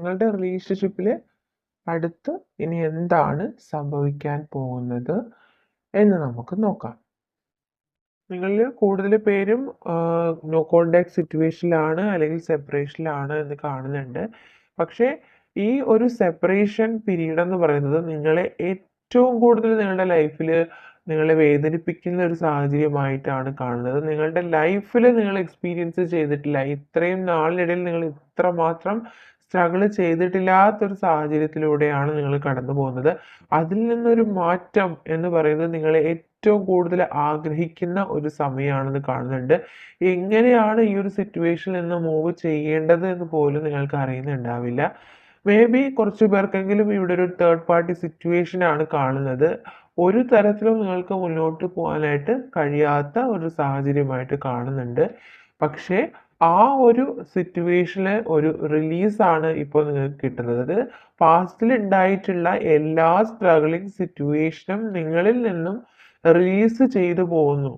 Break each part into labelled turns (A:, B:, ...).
A: നിങ്ങളുടെ റിലേഷൻഷിപ്പിൽ അടുത്ത് ഇനി എന്താണ് സംഭവിക്കാൻ പോകുന്നത് എന്ന് നമുക്ക് നോക്കാം. നിങ്ങളിൽ കൂടുതൽ പേരും നോ കോണ്ടാക്ട് സിറ്റുവേഷനിലാണ് അല്ലെങ്കിൽ സെപ്പറേഷനിലാണ് എന്ന് കാണുന്നുണ്ട്. പക്ഷേ ഈ ഒരു സെപ്പറേഷൻ പീരീഡ് എന്ന് പറയുന്നത് നിങ്ങളെ ഏറ്റവും കൂടുതൽ നിങ്ങളുടെ ലൈഫിൽ നിങ്ങളെ വേദനിപ്പിക്കുന്ന ഒരു സാഹചര്യമായിട്ടാണ് കാണുന്നത്. നിങ്ങളുടെ ലൈഫിൽ നിങ്ങൾ എക്സ്പീരിയൻസ് ചെയ്തിട്ടില്ല, ഇത്രയും നാളിനിടയിൽ നിങ്ങൾ ഇത്രമാത്രം സ്ട്രഗിൾ ചെയ്തിട്ടില്ലാത്തൊരു സാഹചര്യത്തിലൂടെയാണ് നിങ്ങൾ കടന്നു പോകുന്നത്. അതിൽ നിന്നൊരു മാറ്റം എന്ന് പറയുന്നത് നിങ്ങളെ ഏറ്റവും കൂടുതൽ ആഗ്രഹിക്കുന്ന ഒരു സമയമാണെന്ന് കാണുന്നുണ്ട്. എങ്ങനെയാണ് ഈ ഒരു സിറ്റുവേഷനിൽ നിന്ന് മൂവ് ചെയ്യേണ്ടത് എന്ന് പോലും നിങ്ങൾക്ക് അറിയുന്നുണ്ടാവില്ല. മേ ബി കുറച്ച് പേർക്കെങ്കിലും ഇവിടെ ഒരു തേർഡ് പാർട്ടി സിറ്റുവേഷൻ ആണ് കാണുന്നത്. ഒരു തരത്തിലും നിങ്ങൾക്ക് മുന്നോട്ട് പോകാനായിട്ട് കഴിയാത്ത ഒരു സാഹചര്യമായിട്ട് കാണുന്നുണ്ട്. പക്ഷേ ആ ഒരു സിറ്റുവേഷനിൽ ഒരു റിലീസാണ് ഇപ്പോൾ നിങ്ങൾക്ക് കിട്ടുന്നത്. അത് പാസ്റ്റിൽ ഉണ്ടായിട്ടുള്ള എല്ലാ സ്ട്രഗിളിങ് സിറ്റുവേഷനും നിങ്ങളിൽ നിന്നും റിലീസ് ചെയ്തു പോകുന്നു.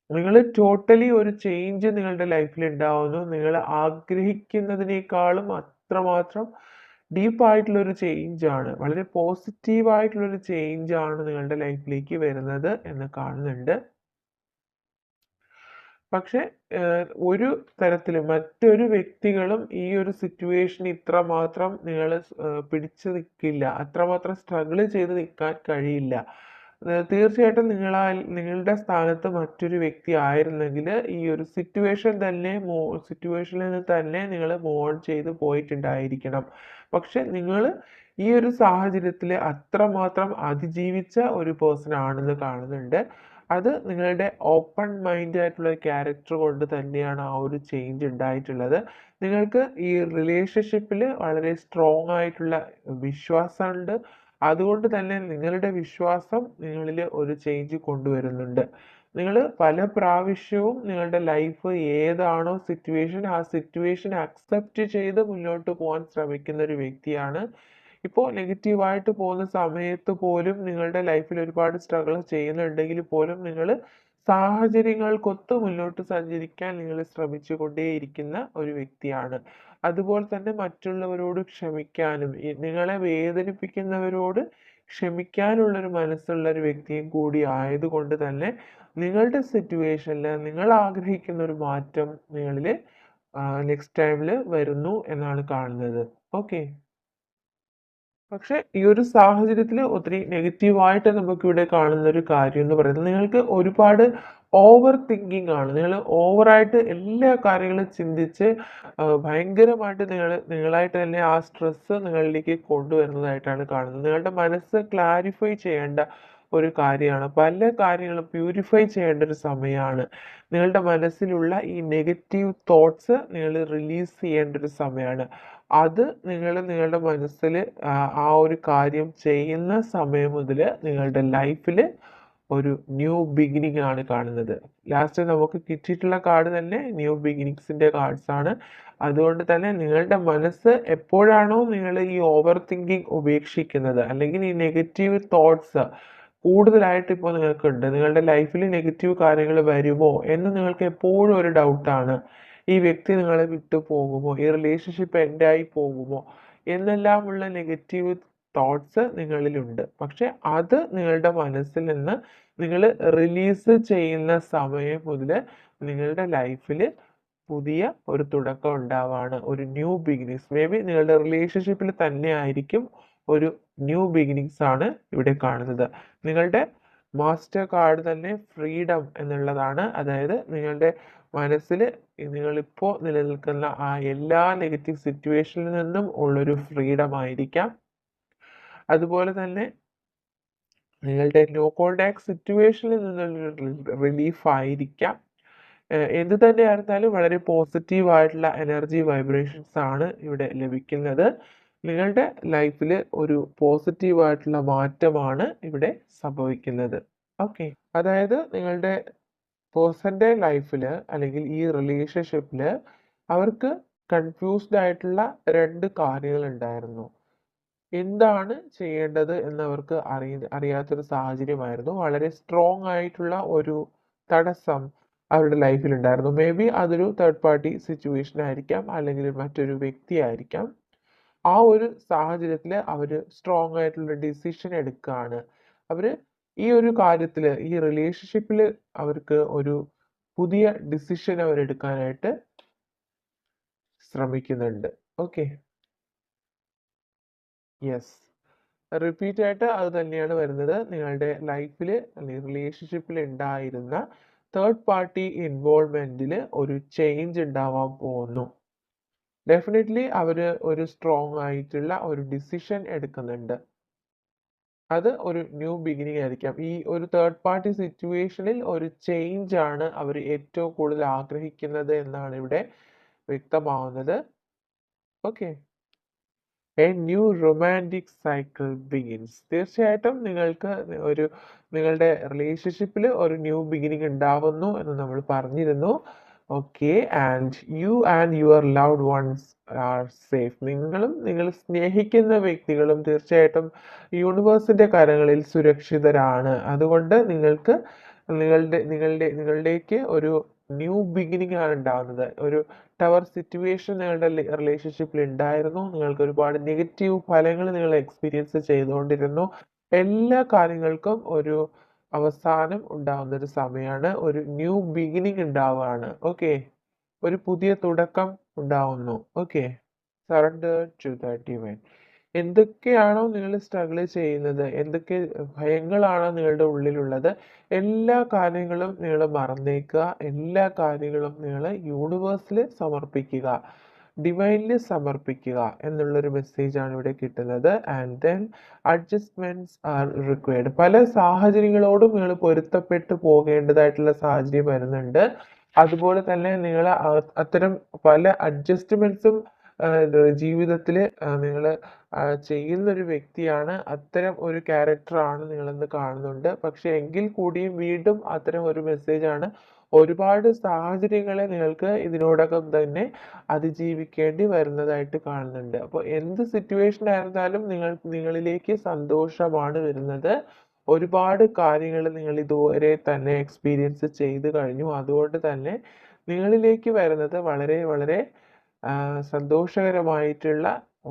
A: നിങ്ങൾ ടോട്ടലി ഒരു ചേഞ്ച് നിങ്ങളുടെ ലൈഫിൽ ഉണ്ടാവുന്നു. നിങ്ങൾ ആഗ്രഹിക്കുന്നതിനേക്കാളും അത്രമാത്രം ഡീപ്പായിട്ടുള്ളൊരു ചേഞ്ചാണ്, വളരെ പോസിറ്റീവായിട്ടുള്ളൊരു ചേഞ്ചാണ് നിങ്ങളുടെ ലൈഫിലേക്ക് വരുന്നത് എന്ന് കാണുന്നുണ്ട്. പക്ഷെ ഒരു തരത്തിലും മറ്റൊരു വ്യക്തികളും ഈ ഒരു സിറ്റുവേഷൻ ഇത്രമാത്രം നിങ്ങൾ പിടിച്ചു നിൽക്കില്ല, അത്രമാത്രം സ്ട്രഗിൾ ചെയ്ത് നിൽക്കാൻ കഴിയില്ല. തീർച്ചയായിട്ടും നിങ്ങളുടെ സ്ഥാനത്ത് മറ്റൊരു വ്യക്തി ആയിരുന്നെങ്കിൽ ഈ ഒരു സിറ്റുവേഷനിൽ നിന്ന് തന്നെ നിങ്ങൾ മൂവ് ഓൺ ചെയ്ത് പോയിട്ടുണ്ടായിരിക്കണം. പക്ഷെ നിങ്ങൾ ഈ ഒരു സാഹചര്യത്തിൽ അത്രമാത്രം അതിജീവിച്ച ഒരു പേഴ്സൺ ആണെന്ന് കാണുന്നുണ്ട്. അത് നിങ്ങളുടെ ഓപ്പൺ മൈൻഡ് ആയിട്ടുള്ള ക്യാരക്ടർ കൊണ്ട് തന്നെയാണ് ആ ഒരു ചേഞ്ച് ഉണ്ടായിട്ടുള്ളത്. നിങ്ങൾക്ക് ഈ റിലേഷൻഷിപ്പിൽ വളരെ സ്ട്രോങ് ആയിട്ടുള്ള വിശ്വാസമുണ്ട്. അതുകൊണ്ട് തന്നെ നിങ്ങളുടെ വിശ്വാസം നിങ്ങളിൽ ഒരു ചേഞ്ച് കൊണ്ടുവരുന്നുണ്ട്. നിങ്ങൾ പല പ്രാവശ്യവും നിങ്ങളുടെ ലൈഫ് ഏതാണോ സിറ്റുവേഷൻ, ആ സിറ്റുവേഷൻ അക്സെപ്റ്റ് ചെയ്ത് മുന്നോട്ട് പോകാൻ ശ്രമിക്കുന്ന ഒരു വ്യക്തിയാണ്. ഇപ്പോൾ നെഗറ്റീവായിട്ട് പോകുന്ന സമയത്ത് പോലും നിങ്ങളുടെ ലൈഫിൽ ഒരുപാട് സ്ട്രഗിൾ ചെയ്യുന്നുണ്ടെങ്കിൽ പോലും നിങ്ങൾ സാഹചര്യങ്ങൾക്കൊത്ത് മുന്നോട്ട് സഞ്ചരിക്കാൻ നിങ്ങൾ ശ്രമിച്ചു കൊണ്ടേയിരിക്കുന്ന ഒരു വ്യക്തിയാണ്. അതുപോലെ തന്നെ മറ്റുള്ളവരോട് ക്ഷമിക്കാനും നിങ്ങളെ വേദനിപ്പിക്കുന്നവരോട് ക്ഷമിക്കാനുള്ളൊരു മനസ്സുള്ള ഒരു വ്യക്തിയും കൂടി ആയതുകൊണ്ട് തന്നെ നിങ്ങളുടെ സിറ്റുവേഷനിൽ നിങ്ങൾ ആഗ്രഹിക്കുന്ന ഒരു മാറ്റം നിങ്ങളിൽ നെക്സ്റ്റ് ടൈമിൽ വരുന്നു എന്നാണ് കാണുന്നത്. ഓക്കെ. പക്ഷെ ഈ ഒരു സാഹചര്യത്തിൽ ഒത്തിരി നെഗറ്റീവായിട്ട് നമുക്കിവിടെ കാണുന്ന ഒരു കാര്യം എന്ന് പറയുന്നത് നിങ്ങൾക്ക് ഒരുപാട് ഓവർ തിങ്കിങ് ആണ്. നിങ്ങൾ ഓവറായിട്ട് എല്ലാ കാര്യങ്ങളും ചിന്തിച്ച് ഭയങ്കരമായിട്ട് നിങ്ങളായിട്ട് തന്നെ ആ സ്ട്രെസ്സ് നിങ്ങളിലേക്ക് കൊണ്ടുവരുന്നതായിട്ടാണ് കാണുന്നത്. നിങ്ങളുടെ മനസ്സ് ക്ലാരിഫൈ ചെയ്യേണ്ട ഒരു കാര്യമാണ്. പല കാര്യങ്ങളും പ്യൂരിഫൈ ചെയ്യേണ്ട ഒരു സമയമാണ്. നിങ്ങളുടെ മനസ്സിലുള്ള ഈ നെഗറ്റീവ് തോട്ട്സ് നിങ്ങൾ റിലീസ് ചെയ്യേണ്ട ഒരു സമയമാണ്. അത് നിങ്ങളുടെ മനസ്സിൽ ആ ഒരു കാര്യം ചെയ്യുന്ന സമയം മുതൽ നിങ്ങളുടെ ലൈഫിൽ ഒരു ന്യൂ ബിഗിനിങ് ആണ് കാണുന്നത്. ലാസ്റ്റ് നമുക്ക് കിട്ടിയിട്ടുള്ള കാർഡ് തന്നെ ന്യൂ ബിഗിനിങ്സിന്റെ കാർഡ്സ് ആണ്. അതുകൊണ്ട് തന്നെ നിങ്ങളുടെ മനസ്സ് എപ്പോഴാണോ നിങ്ങൾ ഈ ഓവർ തിങ്കിങ് ഉപേക്ഷിക്കുന്നത്, അല്ലെങ്കിൽ ഈ നെഗറ്റീവ് തോട്ട്സ് കൂടുതലായിട്ട് ഇപ്പോൾ നിങ്ങൾക്കുണ്ട്, നിങ്ങളുടെ ലൈഫിൽ നെഗറ്റീവ് കാര്യങ്ങൾ വരുമോ എന്ന് നിങ്ങൾക്ക് എപ്പോഴും ഒരു ഡൗട്ടാണ്. ഈ വ്യക്തി നിങ്ങളെ വിട്ടു പോകുമോ, ഈ റിലേഷൻഷിപ്പ് എൻഡ് ആയി പോകുമോ എന്നെല്ലാമുള്ള നെഗറ്റീവ് തോട്ട്സ് നിങ്ങളിലുണ്ട്. പക്ഷെ അത് നിങ്ങളുടെ മനസ്സിൽ നിന്ന് നിങ്ങൾ റിലീസ് ചെയ്യുന്ന സമയം മുതൽ നിങ്ങളുടെ ലൈഫിൽ പുതിയ ഒരു തുടക്കം ഉണ്ടാവാണ്, ഒരു ന്യൂ ബിഗിനിങ്സ്. മേ ബി നിങ്ങളുടെ റിലേഷൻഷിപ്പിൽ തന്നെ ആയിരിക്കും ഒരു ന്യൂ ബിഗിനിങ്സ് ആണ് ഇവിടെ കാണുന്നത്. നിങ്ങളുടെ മാസ്റ്റർ കാർഡ് തന്നെ ഫ്രീഡം എന്നുള്ളതാണ്. അതായത് നിങ്ങളുടെ മനസ്സിൽ നിങ്ങളിപ്പോൾ നിലനിൽക്കുന്ന ആ എല്ലാ നെഗറ്റീവ് സിറ്റുവേഷനിൽ നിന്നും ഉള്ളൊരു ഫ്രീഡം ആയിരിക്കാം. അതുപോലെ തന്നെ നിങ്ങളുടെ നോ കോണ്ടാക്ട് സിറ്റുവേഷനിൽ നിന്നുള്ള റിലീഫ് ആയിരിക്കാം. എന്ത് തന്നെയായിരുന്നാലും വളരെ പോസിറ്റീവ് ആയിട്ടുള്ള എനർജി വൈബ്രേഷൻസ് ആണ് ഇവിടെ ലഭിക്കുന്നത്. നിങ്ങളുടെ ലൈഫിൽ ഒരു പോസിറ്റീവ് ആയിട്ടുള്ള മാറ്റമാണ് ഇവിടെ സംഭവിക്കുന്നത്. ഓക്കെ. അതായത് നിങ്ങളുടെ പേഴ്സൻ്റെ ലൈഫിൽ അല്ലെങ്കിൽ ഈ റിലേഷൻഷിപ്പിൽ അവർക്ക് കൺഫ്യൂസ്ഡ് ആയിട്ടുള്ള രണ്ട് കാര്യങ്ങൾ ഉണ്ടായിരുന്നു. എന്താണ് ചെയ്യേണ്ടത് എന്നവർക്ക് അറിയാത്തൊരു സാഹചര്യമായിരുന്നു. വളരെ സ്ട്രോങ് ആയിട്ടുള്ള ഒരു തടസ്സം അവരുടെ ലൈഫിൽ ഉണ്ടായിരുന്നു. മേ ബി അതൊരു തേർഡ് പാർട്ടി സിറ്റുവേഷൻ ആയിരിക്കാം, അല്ലെങ്കിൽ മറ്റൊരു വ്യക്തി ആയിരിക്കാം. ആ ഒരു സാഹചര്യത്തിൽ അവർ സ്ട്രോങ് ആയിട്ടുള്ള ഡിസിഷൻ എടുക്കുകയാണ്. അവർ ഈ ഒരു കാര്യത്തിൽ, ഈ റിലേഷൻഷിപ്പിൽ അവർക്ക് ഒരു പുതിയ ഡിസിഷൻ അവരെടുക്കാനായിട്ട് ശ്രമിക്കുന്നുണ്ട്. ഓക്കെ. യെസ്. റിപ്പീറ്റ് ആയിട്ട് അത് തന്നെയാണ് വരുന്നത്. നിങ്ങളുടെ ലൈഫിൽ അല്ലെങ്കിൽ റിലേഷൻഷിപ്പിൽ ഉണ്ടായിരുന്ന തേർഡ് പാർട്ടി ഇൻവോൾവ്മെന്റിൽ ഒരു ചേഞ്ച് ഉണ്ടാവാൻ പോകുന്നു. ഡെഫിനറ്റ്ലി അവര് ഒരു സ്ട്രോങ് ആയിട്ടുള്ള ഒരു ഡിസിഷൻ എടുക്കുന്നുണ്ട്. അത് ഒരു ന്യൂ ബിഗിനിങ് ആയിരിക്കാം. ഈ ഒരു തേർഡ് പാർട്ടി സിറ്റുവേഷനിൽ ഒരു ചേഞ്ച് ആണ് അവർ ഏറ്റവും കൂടുതൽ ആഗ്രഹിക്കുന്നത് എന്നാണ് ഇവിടെ വ്യക്തമാവുന്നത്. Okay. A new romantic cycle begins. തീർച്ചയായിട്ടും നിങ്ങളുടെ റിലേഷൻഷിപ്പിൽ ഒരു ന്യൂ ബിഗിനിങ് ഉണ്ടാവുന്നു എന്ന് നമ്മൾ പറഞ്ഞിരുന്നു. Okay. And your loved ones are safe. നിങ്ങൾ സ്നേഹിക്കുന്ന വ്യക്തികളും തീർച്ചയായിട്ടും യൂണിവേഴ്സിന്റെ കരങ്ങളിൽ സുരക്ഷിതരാണ്. അതുകൊണ്ട് നിങ്ങളുടേക്ക് ഒരു ന്യൂ ബിഗിനിങ് ആണ് ഉണ്ടാവുന്നത്. ഒരു ടവർ സിറ്റുവേഷൻ നിങ്ങളുടെ റിലേഷൻഷിപ്പിൽ ഉണ്ടായിരുന്നു. നിങ്ങൾക്ക് ഒരുപാട് നെഗറ്റീവ് ഫലങ്ങൾ നിങ്ങൾ എക്സ്പീരിയൻസ് ചെയ്തുകൊണ്ടിരുന്നു. എല്ലാ കാര്യങ്ങൾക്കും ഒരു അവസാനം ഉണ്ടാവുന്ന ഒരു സമയമാണ്. ഒരു ന്യൂ ബിഗിനിങ് ഉണ്ടാവുകയാണ്. ഓക്കെ. ഒരു പുതിയ തുടക്കം ഉണ്ടാവുന്നു. Okay. Surrender to the divine. എന്തൊക്കെയാണോ നിങ്ങൾ സ്ട്രഗിൾ ചെയ്യുന്നത്, എന്തൊക്കെ ഭയങ്ങളാണോ നിങ്ങളുടെ ഉള്ളിലുള്ളത്, എല്ലാ കാര്യങ്ങളും നിങ്ങൾ മറന്നേക്കുക. എല്ലാ കാര്യങ്ങളും നിങ്ങൾ യൂണിവേഴ്സിൽ സമർപ്പിക്കുക, ഡിവൈനിൽ സമർപ്പിക്കുക എന്നുള്ളൊരു മെസ്സേജാണ് ഇവിടെ കിട്ടുന്നത്. And then adjustments are required. പല സാഹചര്യങ്ങളോടും നിങ്ങൾ പൊരുത്തപ്പെട്ടു പോകേണ്ടതായിട്ടുള്ള സാഹചര്യം വരുന്നുണ്ട്. അതുപോലെ തന്നെ നിങ്ങൾ അത്തരം പല അഡ്ജസ്റ്റ്മെന്റ്സും ജീവിതത്തിൽ നിങ്ങൾ ചെയ്യുന്ന ഒരു വ്യക്തിയാണ്. അത്തരം ഒരു ക്യാരക്ടറാണ് നിങ്ങളെന്ന് കാണുന്നുണ്ട്. പക്ഷെ എങ്കിൽ കൂടിയും വീണ്ടും അത്തരം ഒരു മെസ്സേജാണ്. ഒരുപാട് സാഹചര്യങ്ങളെ നിങ്ങൾക്ക് ഇതിനോടകം തന്നെ അതിജീവിക്കേണ്ടി വരുന്നതായിട്ട് കാണുന്നുണ്ട്. അപ്പോൾ എന്ത് സിറ്റുവേഷൻ ആയിരുന്നാലും നിങ്ങളിലേക്ക് സന്തോഷമാണ് വരുന്നത്. ഒരുപാട് കാര്യങ്ങൾ നിങ്ങൾ ഇതുവരെ തന്നെ എക്സ്പീരിയൻസ് ചെയ്ത് കഴിഞ്ഞു. അതുകൊണ്ട് തന്നെ നിങ്ങളിലേക്ക് വരുന്നത് വളരെ വളരെ സന്തോഷകരമായിട്ടുള്ള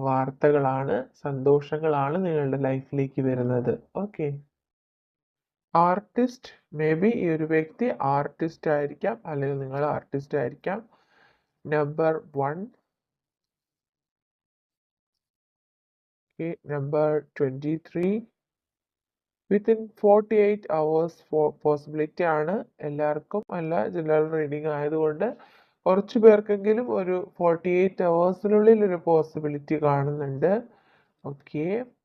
A: വാർത്തകളാണ്, സന്തോഷങ്ങളാണ് നിങ്ങളുടെ ലൈഫിലേക്ക് വരുന്നത്. ഓക്കെ. ആർട്ടിസ്റ്റ്, മേ ബി ഈ ഒരു വ്യക്തി ആർട്ടിസ്റ്റ് ആയിരിക്കാം, അല്ലെങ്കിൽ നിങ്ങൾ ആർട്ടിസ്റ്റ് ആയിരിക്കാം. Number 1. Number 23. Within 48 hours possibility ആണ്. എല്ലാവർക്കും അല്ല, ജനറൽ റീഡിംഗ് ആയതുകൊണ്ട് കുറച്ച് പേർക്കെങ്കിലും ഒരു 48 hours ഒരു പോസിബിലിറ്റി കാണുന്നുണ്ട്. ഓക്കെ.